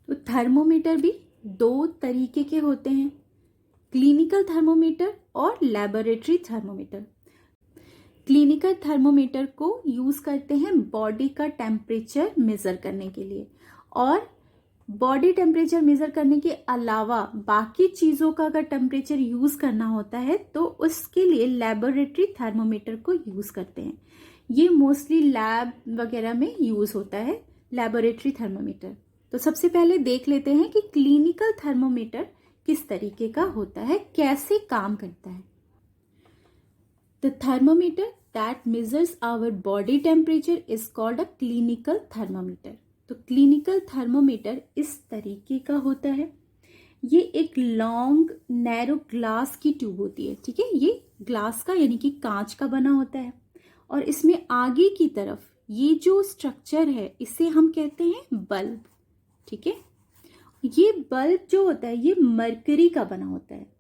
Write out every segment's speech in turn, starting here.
तो थर्मोमीटर भी दो तरीके के होते हैं, क्लिनिकल थर्मोमीटर और लैबोरेटरी थर्मोमीटर। क्लिनिकल थर्मोमीटर को यूज करते हैं बॉडी का टेम्परेचर मेजर करने के लिए, और बॉडी टेम्परेचर मेजर करने के अलावा बाकी चीजों का अगर टेम्परेचर यूज करना होता है तो उसके लिए लैबोरेटरी थर्मोमीटर को यूज करते हैं। ये मोस्टली लैब वगैरह में यूज होता है लैबोरेटरी थर्मोमीटर। तो सबसे पहले देख लेते हैं कि क्लिनिकल थर्मोमीटर किस तरीके का होता है, कैसे काम करता है। The thermometer that measures our body temperature is called a clinical thermometer। तो क्लिनिकल थर्मोमीटर इस तरीके का होता है। ये एक लॉन्ग नैरो ग्लास की ट्यूब होती है, ठीक है। ये ग्लास का यानी कि कांच का बना होता है, और इसमें आगे की तरफ ये जो स्ट्रक्चर है इसे हम कहते हैं बल्ब, ठीक है। ये बल्ब जो होता है ये मरकरी का बना होता है।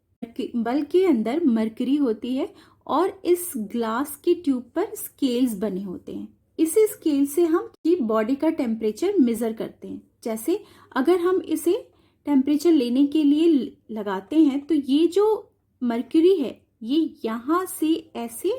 बल्ब के अंदर मरकरी होती है और इस ग्लास की ट्यूब पर स्केल्स बने होते हैं। इसी स्केल से हम बॉडी का टेम्परेचर मेजर करते हैं। जैसे अगर हम इसे टेम्परेचर लेने के लिए लगाते हैं तो ये जो मरकरी है ये यहाँ से ऐसे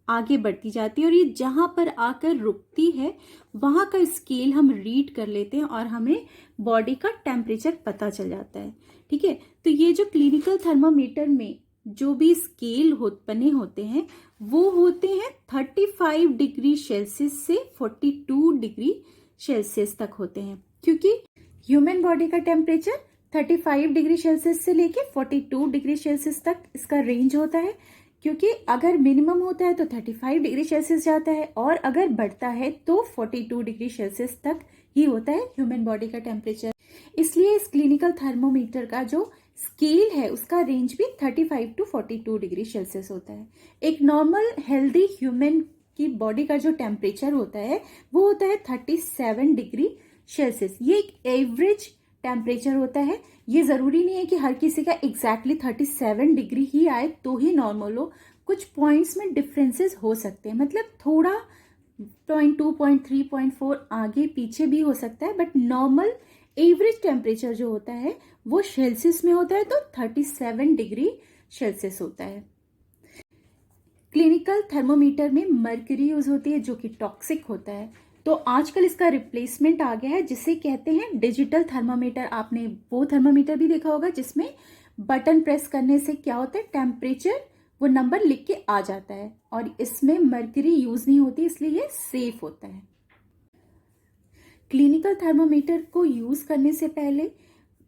आगे बढ़ती जाती है, और ये जहां पर आकर रुकती है वहां का स्केल हम रीड कर लेते हैं और हमें बॉडी का टेम्परेचर पता चल जाता है, ठीक है। तो ये जो क्लिनिकल थर्मामीटर में जो भी स्केल बने होते हैं वो होते हैं 35 डिग्री सेल्सियस से 42 डिग्री सेल्सियस तक होते हैं, क्योंकि ह्यूमन बॉडी का टेम्परेचर 35 डिग्री सेल्सियस से लेके 42 डिग्री सेल्सियस तक इसका रेंज होता है। क्योंकि अगर मिनिमम होता है तो 35 डिग्री सेल्सियस जाता है, और अगर बढ़ता है तो 42 डिग्री सेल्सियस तक ही होता है ह्यूमन बॉडी का टेम्परेचर। इसलिए इस क्लिनिकल थर्मोमीटर का जो स्केल है उसका रेंज भी 35 टू 42 डिग्री सेल्सियस होता है। एक नॉर्मल हेल्दी ह्यूमन की बॉडी का जो टेम्परेचर होता है वो होता है 37 डिग्री सेल्सियस। ये एक एवरेज टेम्परेचर होता है। ये जरूरी नहीं है कि हर किसी का एग्जैक्टली 37 डिग्री ही आए तो ही नॉर्मल हो। कुछ पॉइंट्स में डिफरेंसेस हो सकते हैं, मतलब थोड़ा 0.2, 0.3, 0.4 आगे पीछे भी हो सकता है, बट नॉर्मल एवरेज टेम्परेचर जो होता है वो सेल्सियस में होता है तो 37 डिग्री सेल्सियस होता है। क्लिनिकल थर्मोमीटर में मरकरी यूज होती है जो कि टॉक्सिक होता है, तो आजकल इसका रिप्लेसमेंट आ गया है जिसे कहते हैं डिजिटल थर्मामीटर। आपने वो थर्मामीटर भी देखा होगा जिसमें बटन प्रेस करने से क्या होता है, टेम्परेचर वो नंबर लिख के आ जाता है, और इसमें मरकरी यूज नहीं होती, इसलिए ये सेफ होता है। क्लिनिकल थर्मामीटर को यूज करने से पहले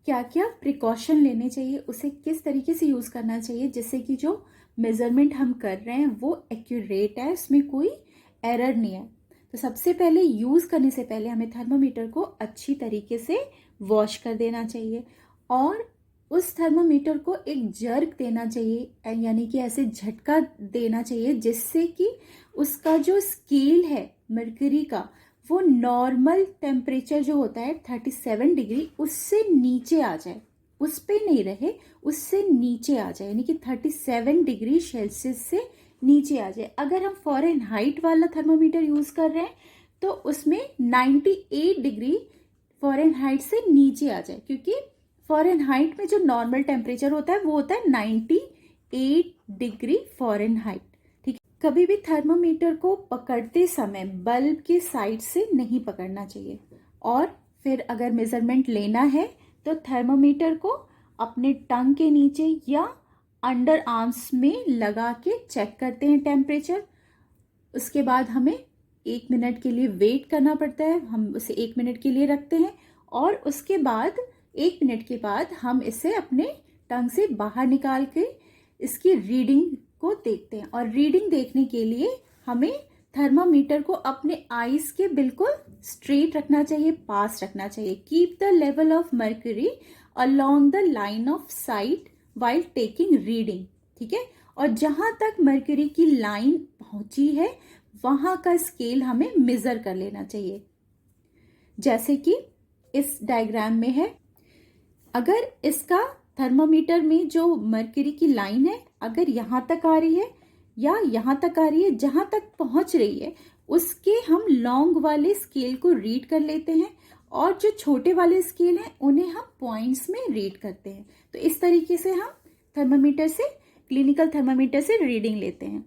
क्या क्या प्रिकॉशन लेने चाहिए, उसे किस तरीके से यूज करना चाहिए जिससे कि जो मेजरमेंट हम कर रहे हैं वो एक्यूरेट है, उसमें कोई एरर नहीं है। तो सबसे पहले यूज करने से पहले हमें थर्मोमीटर को अच्छी तरीके से वॉश कर देना चाहिए, और उस थर्मोमीटर को एक जर्क देना चाहिए, यानी कि ऐसे झटका देना चाहिए जिससे कि उसका जो स्केल है मरकरी का वो नॉर्मल टेम्परेचर जो होता है 37 डिग्री उससे नीचे आ जाए, उस पे नहीं रहे, उससे नीचे आ जाए, यानी कि 37 डिग्री सेल्सियस से नीचे आ जाए। अगर हम फ़ारेनहाइट वाला थर्मोमीटर यूज कर रहे हैं तो उसमें 98 डिग्री फ़ारेनहाइट से नीचे आ जाए, क्योंकि फ़ारेनहाइट में जो नॉर्मल टेम्परेचर होता है वो होता है 98 डिग्री फ़ारेनहाइट, ठीक है। कभी भी थर्मोमीटर को पकड़ते समय बल्ब के साइड से नहीं पकड़ना चाहिए, और फिर अगर मेजरमेंट लेना है तो थर्मोमीटर को अपने टंग के नीचे या अंडर आर्म्स में लगा के चेक करते हैं टेम्परेचर। उसके बाद हमें 1 मिनट के लिए वेट करना पड़ता है, हम उसे 1 मिनट के लिए रखते हैं, और उसके बाद 1 मिनट के बाद हम इसे अपने टंग से बाहर निकाल के इसकी रीडिंग को देखते हैं। और रीडिंग देखने के लिए हमें थर्मामीटर को अपने आईज के बिल्कुल स्ट्रेट रखना चाहिए, पास रखना चाहिए। Keep the level of mercury along the line of site while taking reading, ठीक है। और जहां तक मर्क्यूरी की लाइन पहुंची है वहां का स्केल हमें मेजर कर लेना चाहिए, जैसे कि इस डायग्राम में है। अगर इसका थर्मामीटर में जो मर्क्यूरी की लाइन है अगर यहां तक आ रही है या यहां तक आ रही है, जहां तक पहुंच रही है उसके हम लॉन्ग वाले स्केल को रीड कर लेते हैं, और जो छोटे वाले स्केल हैं उन्हें हम पॉइंट्स में रीड करते हैं। तो इस तरीके से हम थर्मामीटर से क्लिनिकल थर्मामीटर से रीडिंग लेते हैं।